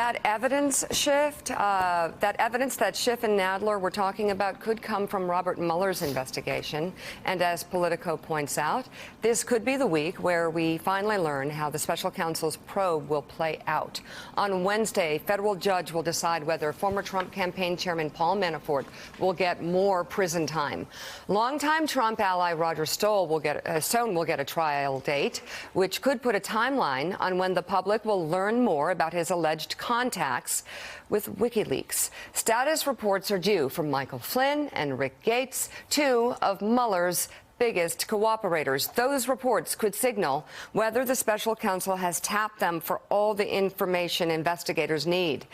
that evidence shift, that evidence that Schiff and Nadler were talking about could come from Robert Mueller's investigation. And as Politico points out, this could be the week where we finally learn how the special counsel's probe will play out. On Wednesday, a federal judge will decide whether former Trump campaign chairman Paul Manafort will get more prison time. Longtime Trump ally Roger Stone will get a trial date, which could put a timeline on when the public will learn more about his alleged contacts with WikiLeaks. Status reports are due from Michael Flynn and Rick Gates, two of Mueller's biggest cooperators. Those reports could signal whether the special counsel has tapped them for all the information investigators need.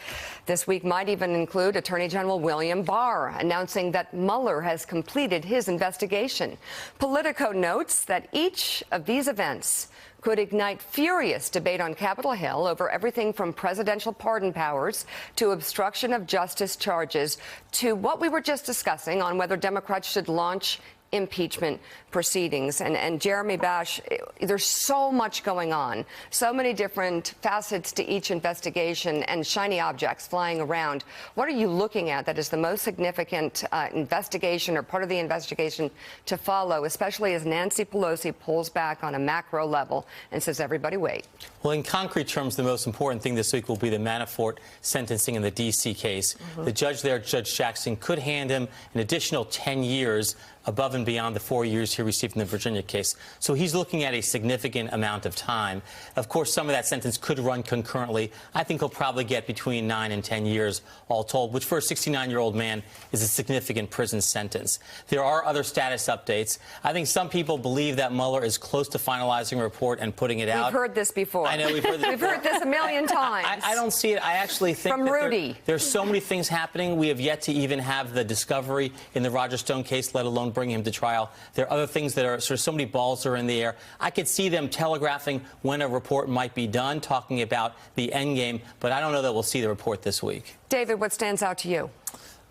This week might even include Attorney General William Barr announcing that Mueller has completed his investigation. Politico notes that each of these events could ignite furious debate on Capitol Hill over everything from presidential pardon powers to obstruction of justice charges to what we were just discussing on whether Democrats should launch impeachment proceedings. And Jeremy Bash, there's so much going on, so many different facets to each investigation and shiny objects flying around. What are you looking at that is the most significant investigation or part of the investigation to follow, especially as Nancy Pelosi pulls back on a macro level and says, everybody wait? Well, in concrete terms, the most important thing this week will be the Manafort sentencing in the D.C. case. The judge there, Judge Jackson, could hand him an additional 10 years above and beyond the 4 years he received in the Virginia case. So he's looking at a significant amount of time. Of course, some of that sentence could run concurrently. I think he'll probably get between 9 and 10 years all told, which for a 69-year-old man is a significant prison sentence. There are other status updates. I think some people believe that Mueller is close to finalizing a report and putting it out. We've heard this before. I know, we've heard this. We've heard this a million times. I don't see it. I actually think from Rudy. There's so many things happening. We have yet to even have the discovery in the Roger Stone case, let alone bring him to trial. There are other things that are sort of so many balls are in the air. I could see them telegraphing when a report might be done, talking about the end game, but I don't know that we'll see the report this week. David, what stands out to you?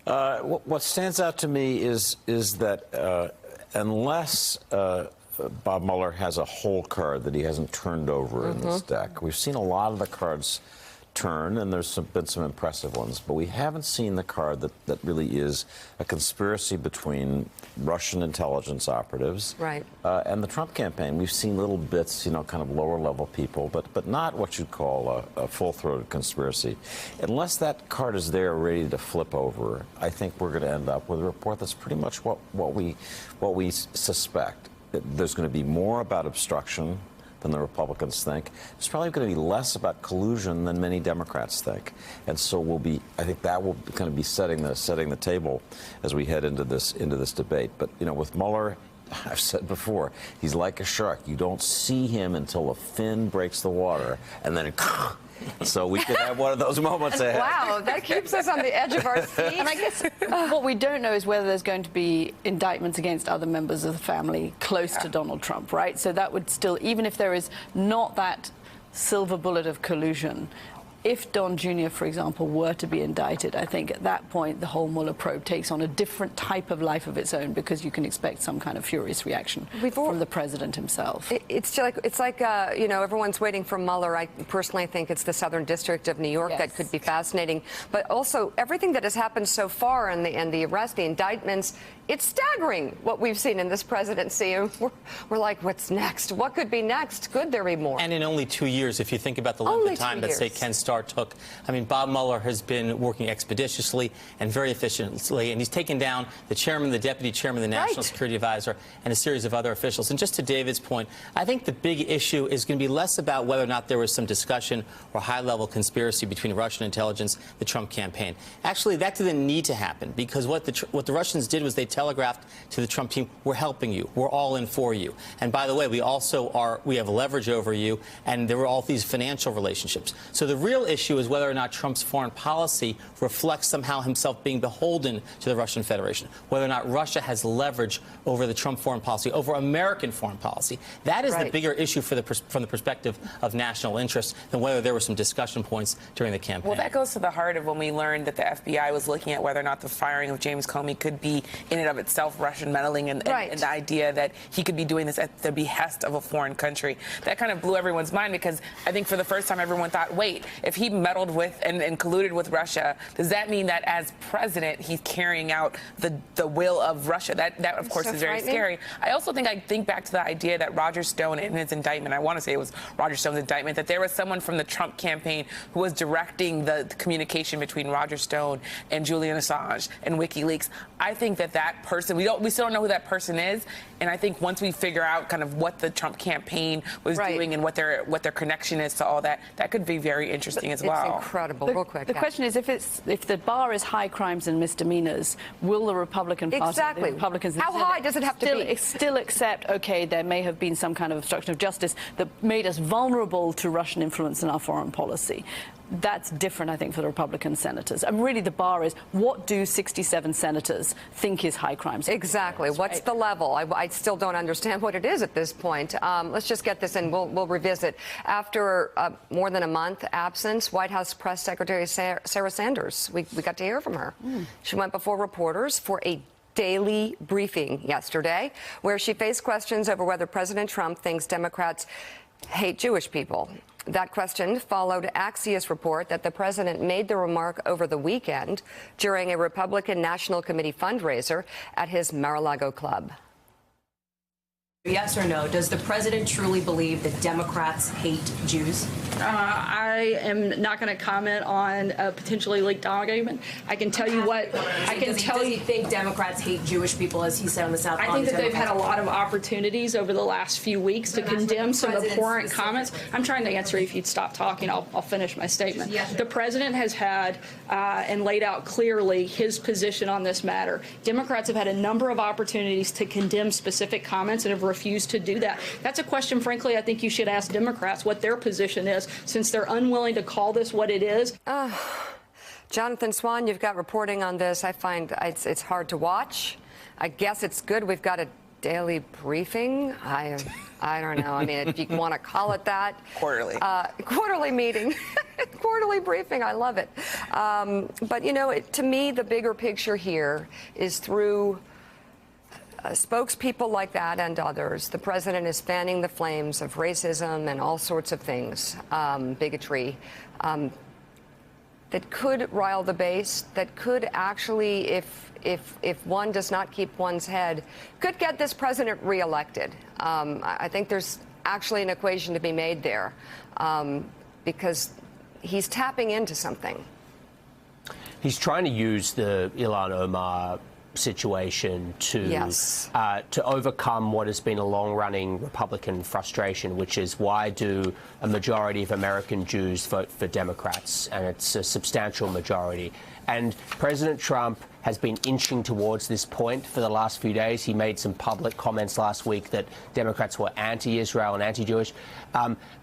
What stands out to me is that unless Bob Mueller has a whole card that he hasn't turned over in this deck, we've seen a lot of the cards turn, and there's been some impressive ones, but we haven't seen the card that really is a conspiracy between Russian intelligence operatives and the Trump campaign. We've seen little bits, you know, kind of lower-level people, but not what you'd call a full-throated conspiracy. Unless that card is there ready to flip over, I think we're going to end up with a report that's pretty much what we suspect. There's going to be more about obstruction than the Republicans think. It's probably going to be less about collusion than many Democrats think. And so I think that will kind of be setting the table as we head into this debate. But, you know, with Mueller, I've said before, he's like a shark. You don't see him until a fin breaks the water, and then so we could have one of those moments ahead. Wow, that keeps us on the edge of our seats. And I guess what we don't know is whether there's going to be indictments against other members of the family close to Donald Trump, right? So that would still, even if there is not that silver bullet of collusion, if Don Jr., for example, were to be indicted, I think at that point the whole Mueller probe takes on a different type of life of its own, because you can expect some kind of furious reaction from the president himself. It's like you know, everyone's waiting for Mueller. I personally think it's the Southern District of New York that could be fascinating. But also everything that has happened so far and the arrest, the indictments, it's staggering what we've seen in this presidency. We're like, what's next? What could be next? Could there be more? And in only 2 years, if you think about the length of time that, say, Ken Starr took. I mean, Bob Mueller has been working expeditiously and very efficiently, and he's taken down the chairman, the deputy chairman, the National Security Advisor, and a series of other officials. And just to David's point, I think the big issue is going to be less about whether or not there was some discussion or high-level conspiracy between Russian intelligence and the Trump campaign. Actually, that didn't need to happen, because what the Russians did was they telegraphed to the Trump team, we're helping you, we're all in for you. And by the way, we have leverage over you, and there were all these financial relationships. So the real issue is whether or not Trump's foreign policy reflects somehow himself being beholden to the Russian Federation, whether or not Russia has leverage over the Trump foreign policy, over American foreign policy. That is the bigger issue from the perspective of national interest than whether there were some discussion points during the campaign. Well, that goes to the heart of when we learned that the FBI was looking at whether or not the firing of James Comey could be in and of itself Russian meddling and the idea that he could be doing this at the behest of a foreign country. That kind of blew everyone's mind, because I think for the first time everyone thought, wait, if he meddled with and colluded with Russia, does that mean that as president he's carrying out the will of Russia? That of course is very scary. I also think back to the idea that Roger Stone, in his indictment, I want to say it was Roger Stone's indictment, that there was someone from the Trump campaign who was directing the communication between Roger Stone and Julian Assange and WikiLeaks. I think that person, we still don't know who that person is, and I think once we figure out kind of what the Trump campaign was doing and what their connection is to all that, that could be very interesting as well. It's incredible. Real quick. The question is, if the bar is high crimes and misdemeanors, will the Republican Party, the Republicans, how high does it have to be? Still accept, okay, there may have been some kind of obstruction of justice that made us vulnerable to Russian influence in our foreign policy? That's different, I think, for the Republican senators. And really, the bar is, what do 67 senators think is high crimes? Exactly. What's the level? I still don't understand what it is at this point. Let's just get this in. We'll revisit. After more than a month absence, White House Press Secretary Sarah Sanders, we got to hear from her. She went before reporters for a daily briefing yesterday, where she faced questions over whether President Trump thinks Democrats hate Jewish people. That question followed Axios report that the president made the remark over the weekend during a Republican National Committee fundraiser at his Mar-a-Lago club. Yes or no, does the president truly believe that Democrats hate Jews? I am not going to comment on a potentially leaked document. I can tell you what I can tell you. Does he think Democrats hate Jewish people, as he said on the South? I think that they've had a lot of opportunities over the last few weeks to condemn some abhorrent comments. I'm trying to answer. If you'd stop talking, I'll finish my statement. The president has had and laid out clearly his position on this matter. Democrats have had a number of opportunities to condemn specific comments and have refused to do that. That's a question, frankly, I think you should ask Democrats what their position is, since they're unwilling to call this what it is. Jonathan Swan, you've got reporting on this. I find it's hard to watch. I guess it's good we've got a daily briefing. I don't know. I mean, if you want to call it that. Quarterly meeting. Quarterly briefing. I love it. But, you know, to me, the bigger picture here is through spokespeople like that and others, the president is fanning the flames of racism and all sorts of things, bigotry, that could rile the base, that could actually, if one does not keep one's head, could get this president reelected. I think there's actually an equation to be made there, because he's tapping into something. He's trying to use the Ilhan Omar situation to overcome what has been a long-running Republican frustration, which is, why do a majority of American Jews vote for Democrats? And it's a substantial majority. And President Trump has been inching towards this point for the last few days. He made some public comments last week that Democrats were anti-Israel and anti-Jewish.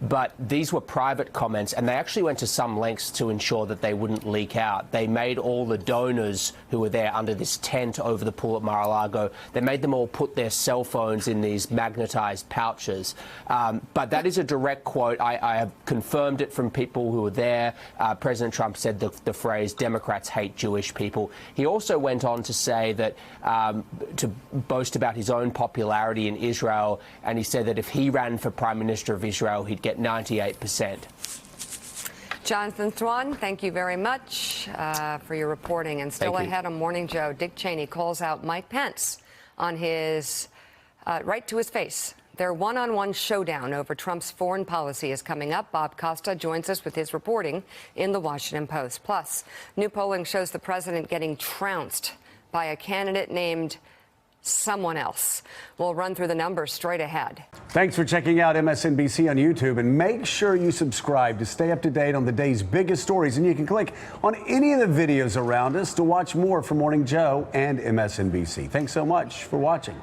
But these were private comments, and they actually went to some lengths to ensure that they wouldn't leak out. They made all the donors who were there under this tent over the pool at Mar-a-Lago, they made them all put their cell phones in these magnetized pouches. But that is a direct quote. I have confirmed it from people who were there. President Trump said the phrase, Democrats hate Jewish people. He also went on to say that, to boast about his own popularity in Israel, and he said that if he ran for Prime Minister of Israel, he'd get 98%. Jonathan Swan, thank you very much for your reporting. And still ahead on Morning Joe, Dick Cheney calls out Mike Pence on his right to his face. Their one-on-one showdown over Trump's foreign policy is coming up. Bob Costa joins us with his reporting in the Washington Post. Plus, new polling shows the president getting trounced by a candidate named someone else. We'll run through the numbers straight ahead. Thanks for checking out MSNBC on YouTube, and make sure you subscribe to stay up to date on the day's biggest stories. And you can click on any of the videos around us to watch more from Morning Joe and MSNBC. Thanks so much for watching.